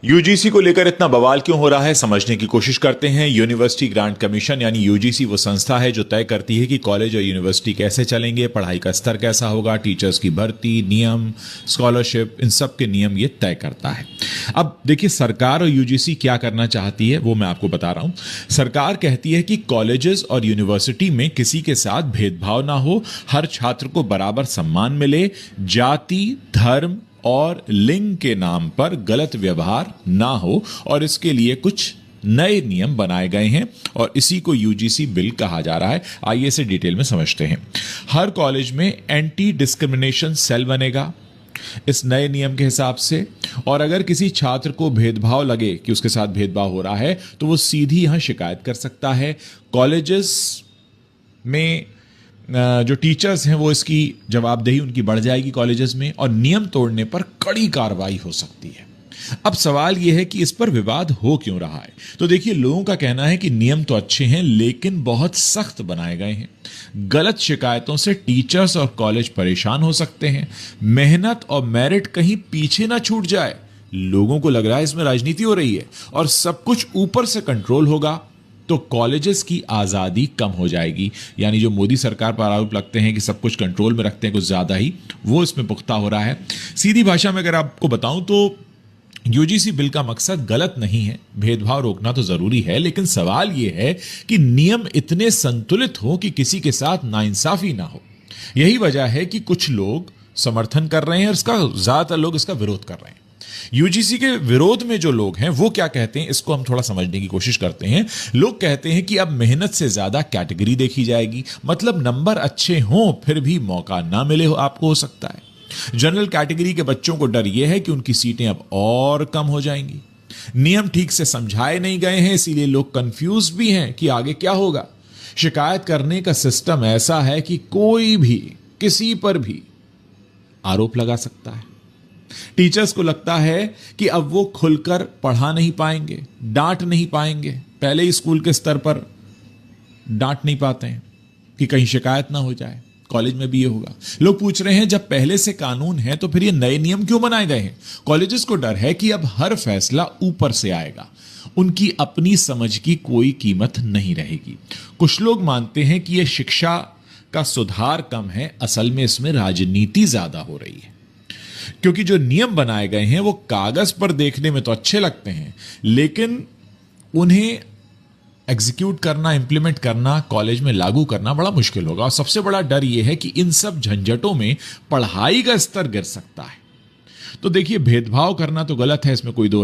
UGC को लेकर इतना बवाल क्यों हो रहा है, समझने की कोशिश करते हैं। यूनिवर्सिटी ग्रांट कमीशन यानी यूजीसी वो संस्था है जो तय करती है कि कॉलेज और यूनिवर्सिटी कैसे चलेंगे, पढ़ाई का स्तर कैसा होगा, टीचर्स की भर्ती, नियम, स्कॉलरशिप, इन सब के नियम ये तय करता है। अब देखिए, सरकार और यूजीसी क्या करना चाहती है वो मैं आपको बता रहा हूं। सरकार कहती है कि कॉलेजेस और यूनिवर्सिटी में किसी के साथ भेदभाव ना हो, हर छात्र को बराबर सम्मान मिले, जाति, धर्म और लिंग के नाम पर गलत व्यवहार ना हो, और इसके लिए कुछ नए नियम बनाए गए हैं और इसी को यूजीसी बिल कहा जा रहा है। आइए इसे डिटेल में समझते हैं। हर कॉलेज में एंटी डिस्क्रिमिनेशन सेल बनेगा इस नए नियम के हिसाब से, और अगर किसी छात्र को भेदभाव लगे कि उसके साथ भेदभाव हो रहा है तो वो सीधी यहां शिकायत कर सकता है। कॉलेजेस में जो टीचर्स हैं वो इसकी जवाबदेही उनकी बढ़ जाएगी कॉलेजेस में, और नियम तोड़ने पर कड़ी कार्रवाई हो सकती है। अब सवाल यह है कि इस पर विवाद हो क्यों रहा है। तो देखिए, लोगों का कहना है कि नियम तो अच्छे हैं लेकिन बहुत सख्त बनाए गए हैं। गलत शिकायतों से टीचर्स और कॉलेज परेशान हो सकते हैं। मेहनत और मेरिट कहीं पीछे ना छूट जाए। लोगों को लग रहा है इसमें राजनीति हो रही है और सब कुछ ऊपर से कंट्रोल होगा तो कॉलेजेस की आजादी कम हो जाएगी। यानी जो मोदी सरकार पर आरोप लगते हैं कि सब कुछ कंट्रोल में रखते हैं कुछ ज्यादा ही, वो इसमें पुख्ता हो रहा है। सीधी भाषा में अगर आपको बताऊं तो यूजीसी बिल का मकसद गलत नहीं है, भेदभाव रोकना तो जरूरी है, लेकिन सवाल यह है कि नियम इतने संतुलित हो कि किसी के साथ नाइंसाफी ना हो। यही वजह है कि कुछ लोग समर्थन कर रहे हैं और इसका ज्यादातर लोग इसका विरोध कर रहे हैं। यूजीसी के विरोध में जो लोग हैं वो क्या कहते हैं, इसको हम थोड़ा समझने की कोशिश करते हैं। लोग कहते हैं कि अब मेहनत से ज्यादा कैटेगरी देखी जाएगी, मतलब नंबर अच्छे हों फिर भी मौका ना मिले हो आपको, हो सकता है। जनरल कैटेगरी के बच्चों को डर यह है कि उनकी सीटें अब और कम हो जाएंगी। नियम ठीक से समझाए नहीं गए हैं, इसीलिए लोग कंफ्यूज भी हैं कि आगे क्या होगा। शिकायत करने का सिस्टम ऐसा है कि कोई भी किसी पर भी आरोप लगा सकता है। टीचर्स को लगता है कि अब वो खुलकर पढ़ा नहीं पाएंगे, डांट नहीं पाएंगे। पहले ही स्कूल के स्तर पर डांट नहीं पाते हैं कि कहीं शिकायत ना हो जाए, कॉलेज में भी ये होगा। लोग पूछ रहे हैं जब पहले से कानून है तो फिर ये नए नियम क्यों बनाए गए हैं। कॉलेजेस को डर है कि अब हर फैसला ऊपर से आएगा, उनकी अपनी समझ की कोई कीमत नहीं रहेगी। कुछ लोग मानते हैं कि यह शिक्षा का सुधार कम है, असल में इसमें राजनीति ज्यादा हो रही है, क्योंकि जो नियम बनाए गए हैं वो कागज पर देखने में तो अच्छे लगते हैं लेकिन उन्हें एग्जीक्यूट करना, इंप्लीमेंट करना, कॉलेज में लागू करना बड़ा मुश्किल होगा। और सबसे बड़ा डर यह है कि इन सब झंझटों में पढ़ाई का स्तर गिर सकता है। तो देखिए, भेदभाव करना तो गलत है, इसमें कोई दो